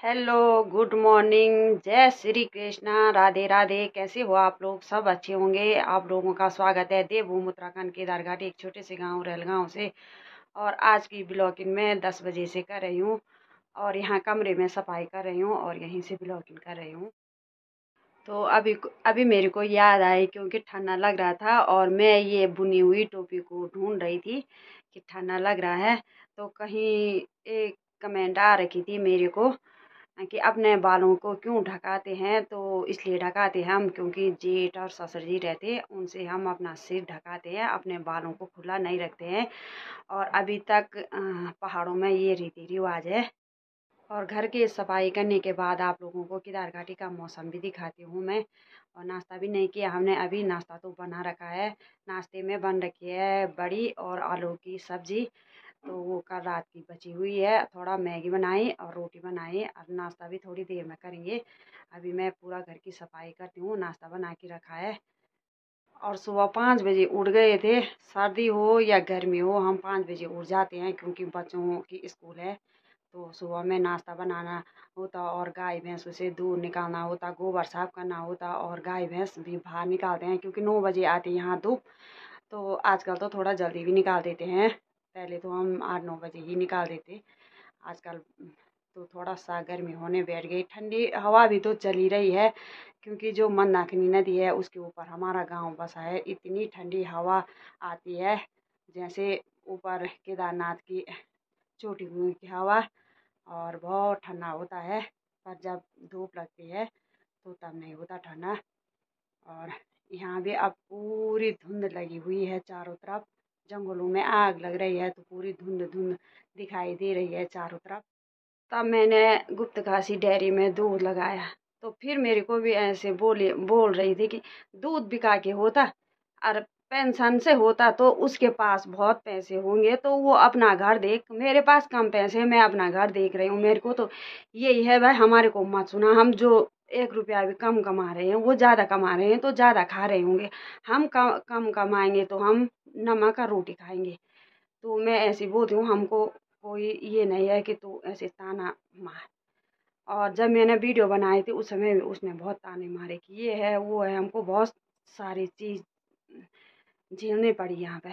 Hello, good morning, जय श्री कृष्णा, राधे राधे। कैसे हो आप लोग? सब अच्छे होंगे। आप लोगों का स्वागत है देवभूमि उत्तराखंड केदारघाटी, एक छोटे से गांव रहलगांव से। और आज की ब्लॉगिंग मैं 10 बजे से कर रही हूँ और यहाँ कमरे में सफाई कर रही हूँ और यहीं से ब्लॉगिंग कर रही हूँ। तो अभी मेरे को याद आई क्योंकि ठंडा लग रहा था और मैं ये बुनी हुई टोपी को ढूंढ रही थी कि ठंडा लग रहा है। तो कहीं एक कमेंट आ रखी थी मेरे को कि अपने बालों को क्यों ढकाते हैं। तो इसलिए ढकाते हैं हम क्योंकि जेठ और ससुर जी रहते हैं, उनसे हम अपना सिर ढकाते हैं, अपने बालों को खुला नहीं रखते हैं। और अभी तक पहाड़ों में ये रीति रिवाज है। और घर की सफाई करने के बाद आप लोगों को केदारघाटी का मौसम भी दिखाती हूँ मैं। और नाश्ता भी नहीं किया हमने, अभी नाश्ता तो बना रखा है। नाश्ते में बन रखी है बड़ी और आलू की सब्जी। तो वो कल रात की बची हुई है। थोड़ा मैगी बनाई और रोटी बनाई। अब नाश्ता भी थोड़ी देर में करेंगे। अभी मैं पूरा घर की सफाई करती हूँ, नाश्ता बना के रखा है। और सुबह 5 बजे उठ गए थे। सर्दी हो या गर्मी हो, हम 5 बजे उठ जाते हैं क्योंकि बच्चों की स्कूल है। तो सुबह में नाश्ता बनाना होता और गाय भैंस से दूध निकालना होता, गोबर साफ करना होता और गाय भैंस भी बाहर निकालते हैं क्योंकि 9 बजे आती है यहाँ धूप। तो आजकल तो थोड़ा जल्दी भी निकाल देते हैं। पहले तो हम 8-9 बजे ही निकाल देते। आजकल तो थोड़ा सा गर्मी होने बैठ गई, ठंडी हवा भी तो चली रही है क्योंकि जो मंदाकिनी नदी है उसके ऊपर हमारा गांव बसा है। इतनी ठंडी हवा आती है जैसे ऊपर केदारनाथ की चोटी की हवा। और बहुत ठंडा होता है, पर जब धूप लगती है तो तब नहीं होता ठंडा। और यहाँ भी अब पूरी धुंध लगी हुई है चारों तरफ। जंगलों में आग लग रही है तो पूरी धुंध धुंध दिखाई दे रही है चारों तरफ। तब मैंने गुप्तकाशी डेयरी में दूध लगाया। तो फिर मेरे को भी ऐसे बोल रही थी कि दूध बिका के होता और पेंशन से होता तो उसके पास बहुत पैसे होंगे तो वो अपना घर देख। मेरे पास कम पैसे, मैं अपना घर देख रही हूँ। मेरे को तो यही है भाई, हमारे को मत सुना। हम जो 1 रुपया भी कम कमा रहे हैं, वो ज़्यादा कमा रहे हैं तो ज़्यादा खा रहे होंगे। हम कम कमाएंगे तो हम नमक का रोटी खाएंगे। तो मैं ऐसी बोलती हूँ, हमको कोई ये नहीं है कि तू ऐसे ताना मार। और जब मैंने वीडियो बनाई थी उस समय भी उसने बहुत ताने मारे कि ये है वो है, हमको बहुत सारी चीज़ झेलनी पड़ी यहाँ पे।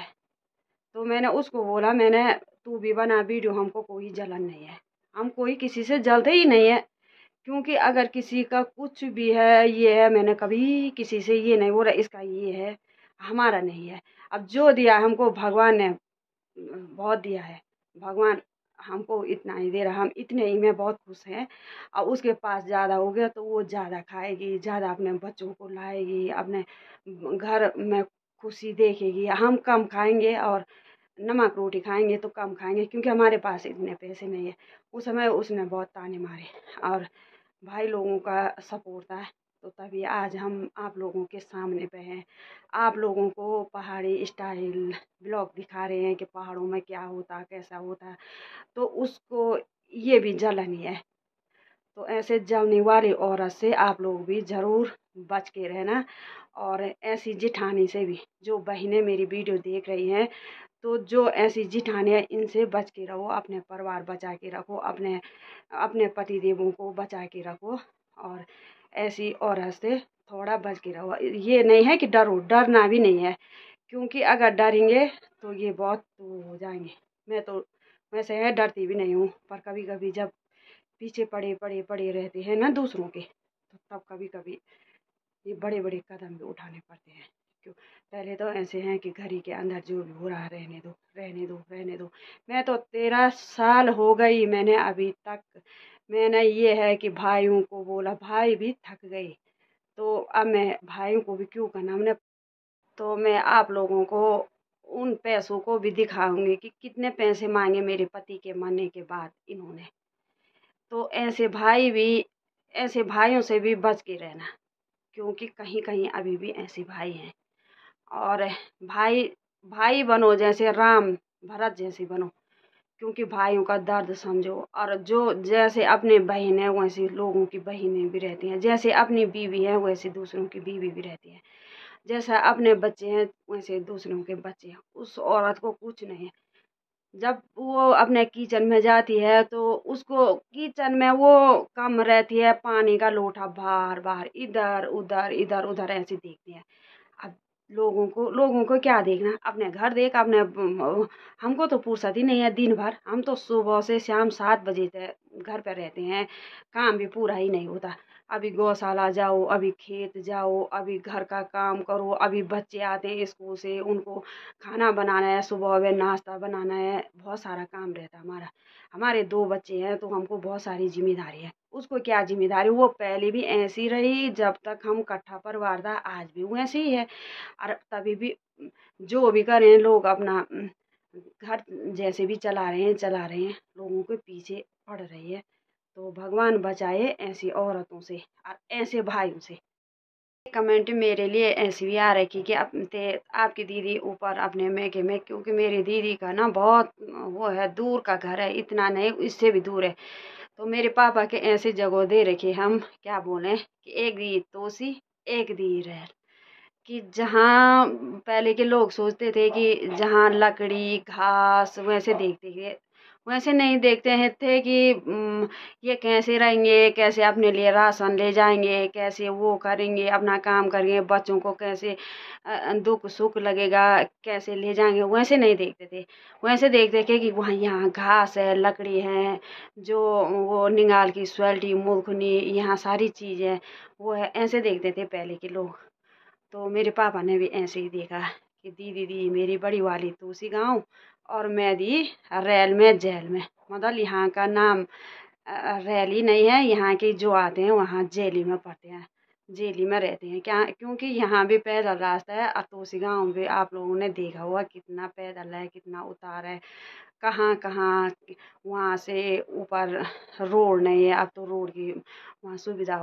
तो मैंने उसको बोला, मैंने तू भी बना वीडियो, हमको कोई जलन नहीं है, हम कोई किसी से जलते ही नहीं है। क्योंकि अगर किसी का कुछ भी है, ये है, मैंने कभी किसी से ये नहीं बोला इसका ये है, हमारा नहीं है। अब जो दिया हमको भगवान ने बहुत दिया है। भगवान हमको इतना ही दे रहा, हम इतने ही में बहुत खुश हैं। और उसके पास ज़्यादा हो गया तो वो ज़्यादा खाएगी, ज़्यादा अपने बच्चों को लाएगी, अपने घर में खुशी देखेगी। हम कम खाएंगे और नमक रोटी खाएंगे तो कम खाएंगे क्योंकि हमारे पास इतने पैसे नहीं है। उस समय उसने बहुत ताने मारे और भाई लोगों का सपोर्ट था तो तभी आज हम आप लोगों के सामने पे हैं। आप लोगों को पहाड़ी स्टाइल ब्लॉग दिखा रहे हैं कि पहाड़ों में क्या होता कैसा होता। तो उसको ये भी जलन ही है। तो ऐसे जलने वाली औरत से आप लोग भी ज़रूर बच के रहना। और ऐसी जिठानी से भी, जो बहनें मेरी वीडियो देख रही हैं, तो जो ऐसी जिठानी है इनसे बच के रहो, अपने परिवार बचा के रखो, अपने अपने पति देवों को बचा के रखो। और ऐसी औरत से थोड़ा बच के रहो। ये नहीं है कि डरो, डरना भी नहीं है क्योंकि अगर डरेंगे तो ये बहुत वो हो जाएंगे। मैं तो वैसे है डरती भी नहीं हूँ, पर कभी कभी जब पीछे पड़े पड़े पड़े रहते हैं ना दूसरों के, तो तब कभी कभी ये बड़े बड़े कदम भी उठाने पड़ते हैं। क्यों? पहले तो ऐसे हैं कि घर ही के अंदर जो भी हो रहा है रहने दो रहने दो रहने दो। मैं तो 13 साल हो गई, मैंने अभी तक मैंने ये है कि भाइयों को बोला, भाई भी थक गए तो अब मैं भाइयों को भी क्यों करना हमने। तो मैं आप लोगों को उन पैसों को भी दिखाऊंगी कि कितने पैसे मांगे मेरे पति के मरने के बाद इन्होंने। तो ऐसे भाइयों से भी बच के रहना क्योंकि कहीं कहीं अभी भी ऐसे भाई हैं। और भाई भाई बनो, जैसे राम भरत जैसे बनो क्योंकि भाइयों का दर्द समझो। और जो जैसे अपने बहन है वैसे लोगों की बहनें भी रहती हैं, जैसे अपनी बीवी है वैसे दूसरों की बीवी भी रहती है, जैसा अपने बच्चे हैं वैसे दूसरों के बच्चे हैं। उस औरत को कुछ नहीं है। जब वो अपने किचन में जाती है तो उसको किचन में वो कम रहती है, पानी का लोटा बार बार इधर उधर इधर उधर ऐसे देखती है। अब लोगों को क्या देखना, अपने घर देख अपने हमको तो फुर्सत ही नहीं है दिन भर। हम तो सुबह से शाम 7 बजे तक घर पे रहते हैं, काम भी पूरा ही नहीं होता। अभी गौशाला जाओ, अभी खेत जाओ, अभी घर का काम करो, अभी बच्चे आते हैं स्कूल से, उनको खाना बनाना है, सुबह में नाश्ता बनाना है, बहुत सारा काम रहता है हमारा। हमारे 2 बच्चे हैं तो हमको बहुत सारी जिम्मेदारी है। उसको क्या जिम्मेदारी, वो पहले भी ऐसी रही जब तक हम इकट्ठा परिवार था, आज भी वो ऐसे ही है। और तभी भी जो भी करें लोग अपना घर जैसे भी चला रहे हैं, लोगों के पीछे पड़ रही है। तो भगवान बचाए ऐसी औरतों से और ऐसे भाइयों से। कमेंट मेरे लिए ऐसी भी आ रखी कि आपकी दीदी ऊपर अपने मैके में, क्योंकि मेरी दीदी का ना बहुत वो है, दूर का घर है, इतना नहीं इससे भी दूर है। तो मेरे पापा के ऐसे जगह दे रखे, हम क्या बोले कि एक दी तोसी एक दी रैल, कि जहाँ पहले के लोग सोचते थे कि जहाँ लकड़ी घास वैसे देखते थे, वैसे नहीं देखते हैं थे कि ये कैसे रहेंगे, कैसे अपने लिए राशन ले जाएंगे, कैसे वो करेंगे, अपना काम करेंगे, बच्चों को कैसे दुख सुख लगेगा, कैसे ले जाएंगे, वैसे नहीं देखते थे। वैसे देखते थे कि वहाँ यहाँ घास है, लकड़ी है, जो वो निगाल की स्वेल्टी मूलखनी, यहाँ सारी चीज़ें वो है, ऐसे देखते थे पहले के लोग। तो मेरे पापा ने भी ऐसे ही देखा कि दीदी दी मेरी बड़ी वाली तूसी गाँव और मैं दी रैल में जेल में। मतलब यहाँ का नाम रैल ही नहीं है, यहाँ के जो आते हैं वहाँ जेली में पड़ते हैं, जेली में रहते हैं। क्या, क्योंकि यहाँ भी पैदल रास्ता है और तूसी गाँव भी आप लोगों ने देखा हुआ कितना पैदल है, कितना उतार है, कहाँ कहाँ। वहाँ से ऊपर रोड नहीं है, अब तो रोड की वहाँ सुविधा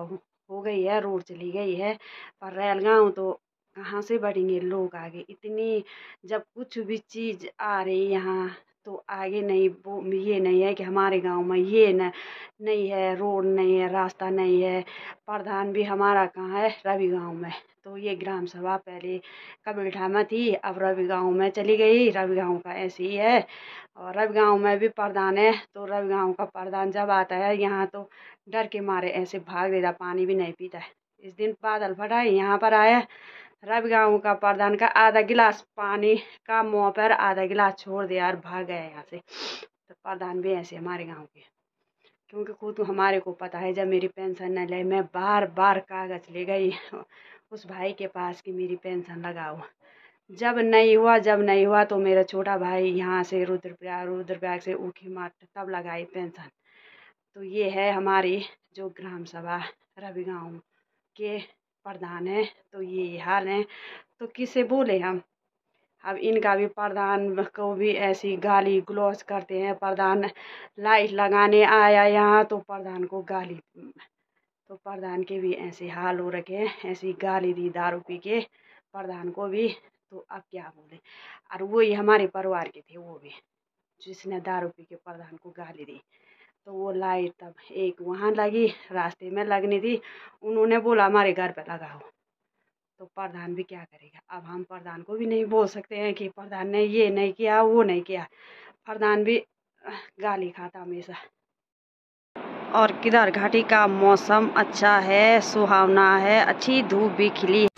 हो गई है, रोड चली गई है। पर रैलगांव तो कहाँ से बढ़ेंगे लोग आगे इतनी, जब कुछ भी चीज़ आ रही यहाँ तो आगे नहीं, वो ये नहीं है कि हमारे गांव में ये नहीं है, रोड नहीं है, रास्ता नहीं है। प्रधान भी हमारा कहाँ है, रवि गांव में। तो ये ग्राम सभा पहले कबीरठा में थी, अब रवि गांव में चली गई। रवि गांव का ऐसे ही है। और रवि गांव में भी प्रधान है, तो रवि गांव का प्रधान जब आता है यहाँ तो डर के मारे ऐसे भाग देता, पानी भी नहीं पीता है। इस दिन बादल फटा यहाँ पर आया, रवि गांव का प्रधान का आधा गिलास पानी का मुँह पर आधा गिलास छोड़ दिया और भाग गया यहाँ से। तो प्रधान भी ऐसे हमारे गांव के, क्योंकि खुद हमारे को पता है जब मेरी पेंशन न ले, मैं बार बार कागज ले गई उस भाई के पास कि मेरी पेंशन लगाओ। जब नहीं हुआ तो मेरा छोटा भाई यहाँ से रुद्रप्रयाग से ऊखी मार तब लगाई पेंशन। तो ये है हमारी जो ग्राम सभा रवि गाँव के प्रधान है। तो ये हाल है, तो किसे बोले हम। अब इनका भी प्रधान को भी ऐसी गाली गलौज करते हैं। प्रधान लाइट लगाने आया यहाँ तो प्रधान को गाली, तो प्रधान के भी ऐसे हाल हो रखे हैं, ऐसी गाली दी दारू पी के प्रधान को भी। तो अब क्या बोले। और वो ही हमारे परिवार के थे, वो भी जिसने दारू पी के प्रधान को गाली दी। तो वो लाइट तब एक वहाँ लगी, रास्ते में लगनी थी, उन्होंने बोला हमारे घर पे लगाओ। तो प्रधान भी क्या करेगा। अब हम प्रधान को भी नहीं बोल सकते हैं कि प्रधान ने ये नहीं किया वो नहीं किया, प्रधान भी गाली खाता हमेशा। और किधर घाटी का मौसम अच्छा है, सुहावना है, अच्छी धूप भी खिली है।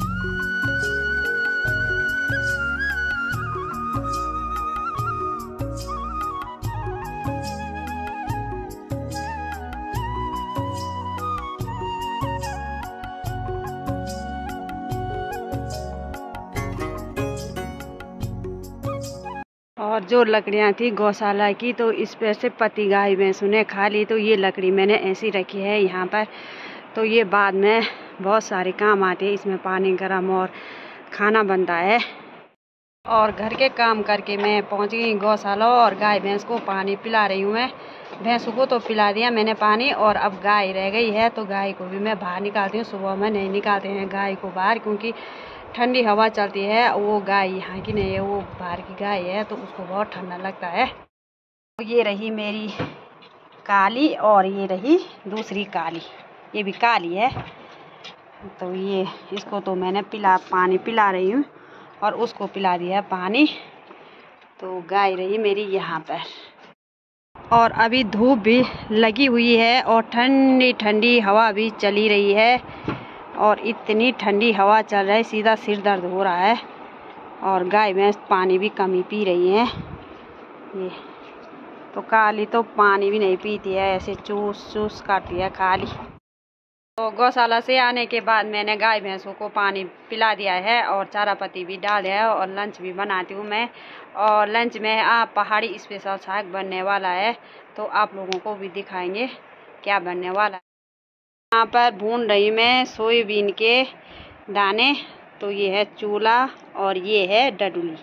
और जो लकड़ियाँ थी गौशाला की, तो इस पर से पति गाय भैंस ने खा ली। तो ये लकड़ी मैंने ऐसी रखी है यहाँ पर, तो ये बाद में बहुत सारे काम आते हैं। इसमें पानी गर्म और खाना बनता है। और घर के काम करके मैं पहुँच गई गौशाला और गाय भैंस को पानी पिला रही हूँ मैं। भैंसों को तो पिला दिया मैंने पानी, और अब गाय रह गई है तो गाय को भी मैं बाहर निकालती हूँ। सुबह में नहीं निकालते हैं गाय को बाहर, क्योंकि ठंडी हवा चलती है। वो गाय यहाँ की नहीं है, वो बाहर की गाय है, तो उसको बहुत ठंडा लगता है। तो ये रही मेरी काली और ये रही दूसरी काली, ये भी काली है। तो ये इसको तो मैंने पानी पिला रही हूँ और उसको पिला दिया पानी। तो गाय रही मेरी यहाँ पर। और अभी धूप भी लगी हुई है और ठंडी ठंडी हवा भी चली रही है। और इतनी ठंडी हवा चल रही है, सीधा सिर दर्द हो रहा है। और गाय भैंस पानी भी कम ही पी रही हैं। ये तो काली तो पानी भी नहीं पीती है, ऐसे चूस चूस करती है काली। तो गौशाला से आने के बाद मैंने गाय भैंसों को पानी पिला दिया है और चारा पत्ती भी डाल दिया है और लंच भी बनाती हूँ मैं। और लंच में पहाड़ी स्पेशल साग बनने वाला है, तो आप लोगों को भी दिखाएंगे क्या बनने वाला है। यहाँ पर भून रही मैं सोयाबीन के दाने। तो ये है चूल्हा और ये है डडुली।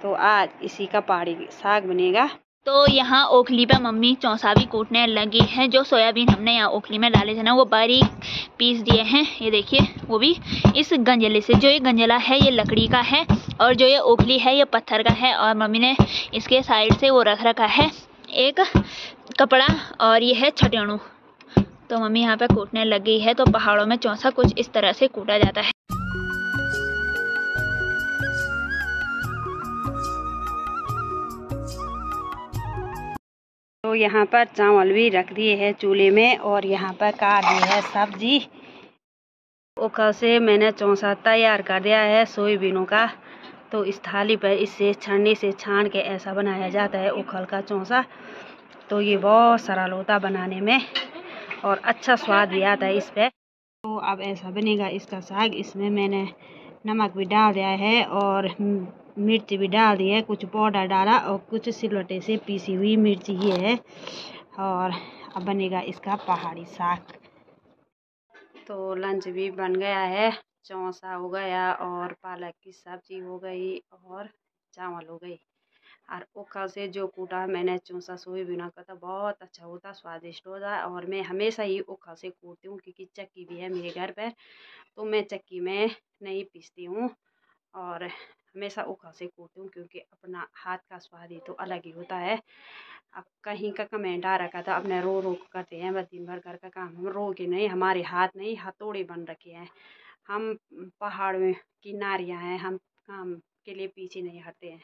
तो आज इसी का पहाड़ी साग बनेगा। तो यहाँ ओखली पे मम्मी चौंसा भी कूटने लगी है। जो सोयाबीन हमने यहाँ ओखली में डाले थे ना, वो बारीक पीस दिए हैं। ये देखिए, वो भी इस गंजले से। जो ये गंजला है ये लकड़ी का है और जो ये ओखली है ये पत्थर का है। और मम्मी ने इसके साइड से वो रख रखा है एक कपड़ा, और ये है छटेणु। तो मम्मी यहाँ पे कूटने लग गई है। तो पहाड़ों में चौंसा कुछ इस तरह से कूटा जाता है। तो यहाँ पर चावल भी रख दिए हैं चूल्हे में और यहाँ पर काट दी है सब्जी। ओखल से मैंने चौंसा तैयार कर दिया है सोयाबीनों का। तो इस थाली पर इससे छन्नी से छान के ऐसा बनाया जाता है ओखल का चौंसा। तो ये बहुत सरल होता बनाने में और अच्छा स्वाद भी आता है इस पर। तो अब ऐसा बनेगा इसका साग। इसमें मैंने नमक भी डाल दिया है और मिर्च भी डाल दी है, कुछ पाउडर डाला और कुछ सिलवटे से पीसी हुई मिर्च ये है। और अब बनेगा इसका पहाड़ी साग। तो लंच भी बन गया है, चौंसा हो गया और पालक की सब्जी हो गई और चावल हो गई। और ओखल से जो कूटा मैंने चौंसा सोयाबीन का, तो बहुत अच्छा होता, स्वादिष्ट होता है। और मैं हमेशा ही ओखल से कूटती हूँ क्योंकि चक्की भी है मेरे घर पर। तो मैं चक्की में नहीं पीसती हूँ और हमेशा ओखल से कूटती हूँ क्योंकि अपना हाथ का स्वाद ही तो अलग ही होता है। अब कहीं का कमेंट आ रखा था अपने रो रो करते हैं बस दिन भर घर का काम। हम रो के नहीं, हमारे हाथ नहीं हथौड़े बन रखे हैं। हम पहाड़ में की नारियाँ हैं, हम काम के लिए पीछे नहीं हटते हैं,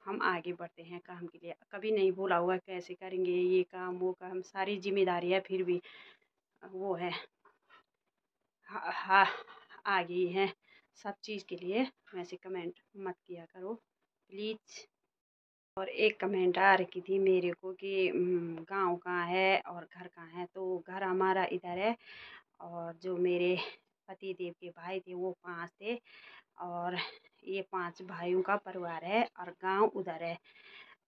हम आगे बढ़ते हैं काम के लिए। कभी नहीं बोला हुआ कैसे करेंगे ये काम वो काम, सारी जिम्मेदारी है फिर भी वो है आगे ही है सब चीज़ के लिए। वैसे कमेंट मत किया करो प्लीज़। और एक कमेंट आ रखी थी मेरे को कि गांव कहाँ है और घर कहाँ है। तो घर हमारा इधर है और जो मेरे पति देव के भाई थे वो 5 थे और ये 5 भाइयों का परिवार है और गांव उधर है।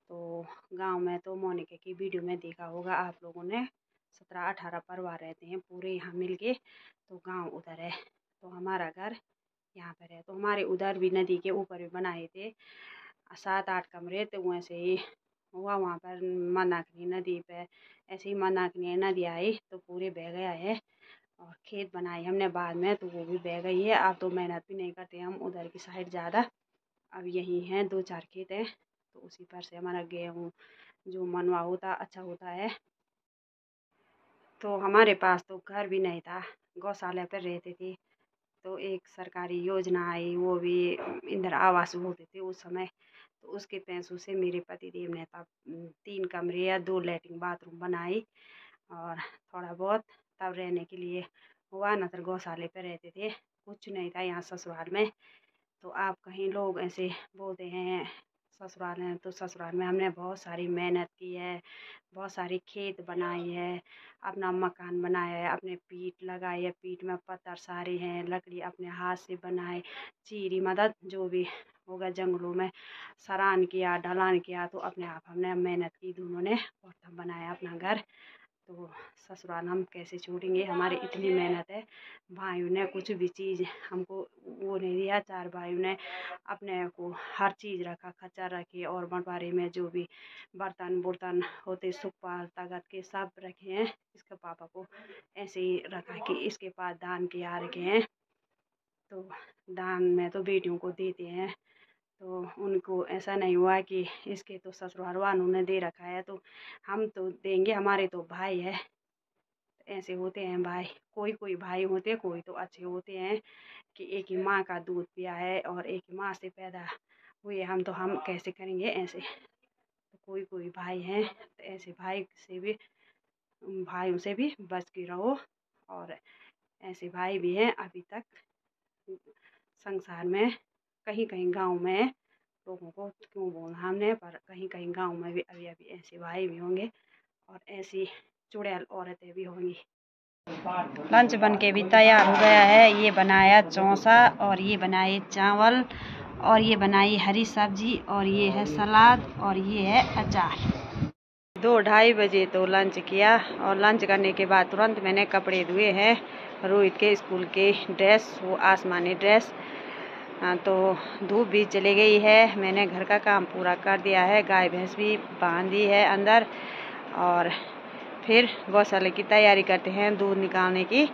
तो गांव में तो मोनिका की वीडियो में देखा होगा आप लोगों ने, 17-18 परिवार रहते हैं पूरे यहाँ मिल के। तो गाँव उधर है, तो हमारा घर यहाँ पर है। तो हमारे उधर भी नदी के ऊपर भी बनाए थे 7-8 कमरे। तो वैसे ही हुआ वहाँ पर मंदाकिनी नदी पे, ऐसे ही मंदाकिनी नदी आई तो पूरे बह गया है। और खेत बनाए हमने बाद में तो वो भी बह गई है। अब तो मेहनत भी नहीं करते हम उधर की साइड ज़्यादा। अब यही हैं 2-4 खेत हैं, तो उसी पर से हमारा गेहूँ जो मनवा होता अच्छा होता है। तो हमारे पास तो घर भी नहीं था, गौशाला पर रहते थे। तो एक सरकारी योजना आई, वो भी इंदिरा आवास बोलते थे उस समय। तो उसके पैसों से मेरे पति देव ने तब 3 कमरे या 2 लैट्रिन बाथरूम बनाई और थोड़ा बहुत तब रहने के लिए हुआ, न तो गौशाले पे रहते थे, कुछ नहीं था यहाँ ससुराल में। तो आप कहीं लोग ऐसे बोलते हैं ससुराल हैं, तो ससुराल में हमने बहुत सारी मेहनत की है, बहुत सारी खेत बनाई है, अपना मकान बनाया है, अपने पीठ लगाई है, पीठ में पत्थर सारे हैं, लकड़ी अपने हाथ से बनाए, चीरी मदद जो भी होगा जंगलों में सरान किया, ढलान किया। तो अपने आप हमने मेहनत की दोनों ने और तब बनाया अपना घर। तो ससुराल हम कैसे छोड़ेंगे, हमारी इतनी मेहनत है। भाइयों ने कुछ भी चीज़ हमको वो नहीं दिया, 4 भाइयों ने अपने को हर चीज़ रखा, खच्चर रखे और बंटवारे में जो भी बर्तन बुर्तन होते सुखपाल तगत के सब रखे हैं। इसके पापा को ऐसे ही रखा कि इसके पास दान किया रखे हैं। तो दान में तो बेटियों को देते हैं, तो उनको ऐसा नहीं हुआ कि इसके तो ससुराल वालों ने दे रखा है तो हम तो देंगे, हमारे तो भाई है। ऐसे होते हैं भाई, कोई कोई भाई होते हैं, कोई तो अच्छे होते हैं कि एक ही माँ का दूध पिया है और एक ही माँ से पैदा हुए हम कैसे करेंगे ऐसे। तो कोई भाई हैं तो ऐसे भाइयों से भी बच के रहो। और ऐसे भाई भी हैं अभी तक संसार में, कहीं कहीं गांव में, लोगों को क्यों बोला हमने, पर कहीं कहीं गांव में भी अभी अभी ऐसे भाई भी होंगे और ऐसी चुड़ैल औरतें भी होंगी। लंच बन के भी तैयार हो गया है। ये बनाया चौंसा और ये बनाए चावल और ये बनाई हरी सब्जी और ये है सलाद और ये है अचार। 2-2:30 बजे तो लंच किया और लंच करने के बाद तुरंत मैंने कपड़े धुए हैं, रोहित के स्कूल के ड्रेस, वो आसमानी ड्रेस। तो धूप भी चली गई है, मैंने घर का काम पूरा कर दिया है, गाय भैंस भी बांध दी है अंदर और फिर गौशाला की तैयारी करते हैं दूध निकालने की।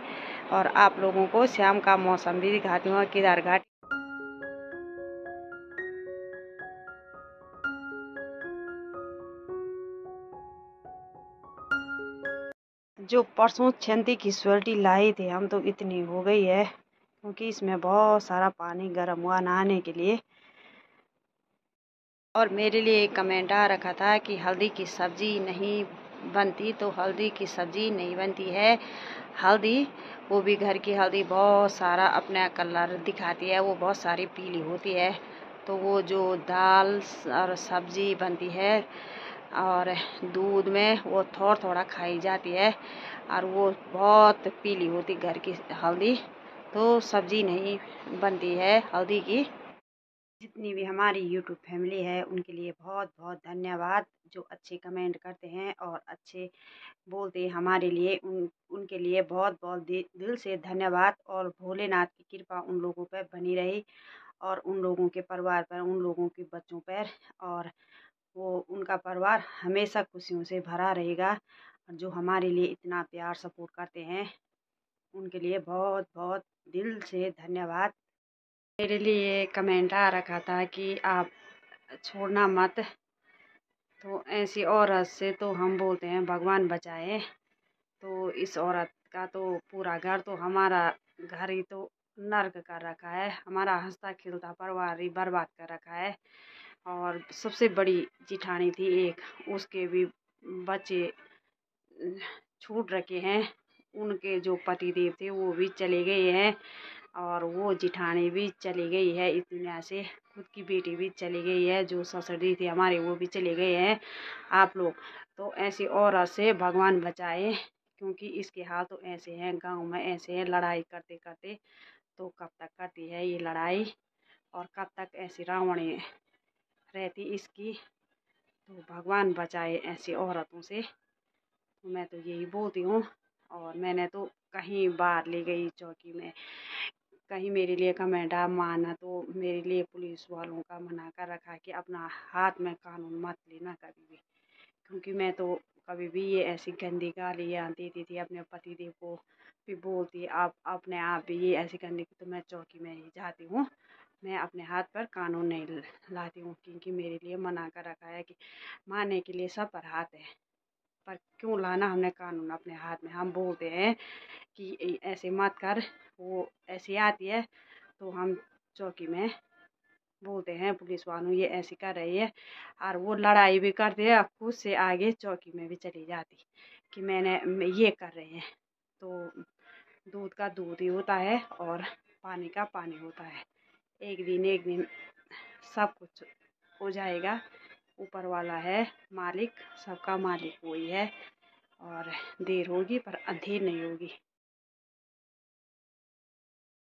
और आप लोगों को शाम का मौसम भी दिखाती हूँ केदार घाट। जो परसों छंती की स्वेल्टी लाई थी हम, तो इतनी हो गई है क्योंकि इसमें बहुत सारा पानी गर्म हुआ नहाने के लिए। और मेरे लिए एक कमेंट आ रखा था कि हल्दी की सब्जी नहीं बनती, तो हल्दी की सब्जी नहीं बनती है। हल्दी, वो भी घर की हल्दी, बहुत सारा अपना कलर दिखाती है, वो बहुत सारी पीली होती है। तो वो जो दाल और सब्जी बनती है और दूध में वो थोड़ा थोड़ा खाई जाती है और वो बहुत पीली होती घर की हल्दी, तो सब्जी नहीं बनती है हल्दी की। जितनी भी हमारी यूट्यूब फैमिली है उनके लिए बहुत बहुत धन्यवाद, जो अच्छे कमेंट करते हैं और अच्छे बोलते हैं हमारे लिए। उनके लिए बहुत बहुत दिल से धन्यवाद। और भोलेनाथ की कृपा उन लोगों पर बनी रही और उन लोगों के परिवार पर, उन लोगों के बच्चों पर, और वो उनका परिवार हमेशा खुशियों से भरा रहेगा। और जो हमारे लिए इतना प्यार सपोर्ट करते हैं उनके लिए बहुत बहुत दिल से धन्यवाद। मेरे लिए कमेंट आ रखा था कि आप छोड़ना मत, तो ऐसी औरत से तो हम बोलते हैं भगवान बचाए। तो इस औरत का तो पूरा घर, तो हमारा घर ही तो नर्क कर रखा है, हमारा हंसता खिलता परिवार ही बर्बाद कर रखा है। और सबसे बड़ी जिठानी थी एक, उसके भी बच्चे छूट रखे हैं, उनके जो पति देव थे वो भी चले गए हैं और वो जिठानी भी चली गई है इस दुनिया से। खुद की बेटी भी चली गई है, जो ससुरी थे हमारे वो भी चले गए हैं। आप लोग तो ऐसी औरत से भगवान बचाए, क्योंकि इसके हाल तो ऐसे हैं, गांव में ऐसे हैं, लड़ाई करते करते। तो कब तक करती है ये लड़ाई और कब तक ऐसी रावणी रहती इसकी। तो भगवान बचाए ऐसी औरतों से, तो मैं तो यही बोलती हूँ। और मैंने तो कहीं बाहर ले गई चौकी में, कहीं मेरे लिए कमेंट माना तो मेरे लिए पुलिस वालों का मना कर रखा कि अपना हाथ में कानून मत लेना कभी भी। क्योंकि मैं तो कभी भी ये ऐसी गंदी गालियाँ देती थी अपने पति देव को भी बोलती, आप अपने आप भी ये ऐसी गंदी, तो मैं चौकी में ही जाती हूँ, मैं अपने हाथ पर कानून नहीं लाती हूँ। क्योंकि मेरे लिए मना कर रखा है कि मारने के लिए सब पर हाथ है, पर क्यों लाना हमने कानून अपने हाथ में। हम बोलते हैं कि ऐसे मत कर, वो ऐसी आती है तो हम चौकी में बोलते हैं पुलिस वालों ये ऐसी कर रही है, और वो लड़ाई भी करते हैं, खुद से आगे चौकी में भी चली जाती कि मैंने ये कर रहे हैं। तो दूध का दूध ही होता है और पानी का पानी होता है, एक दिन सब कुछ हो जाएगा। ऊपर वाला है मालिक, सबका मालिक वही है। और देर होगी पर अंधेर नहीं होगी।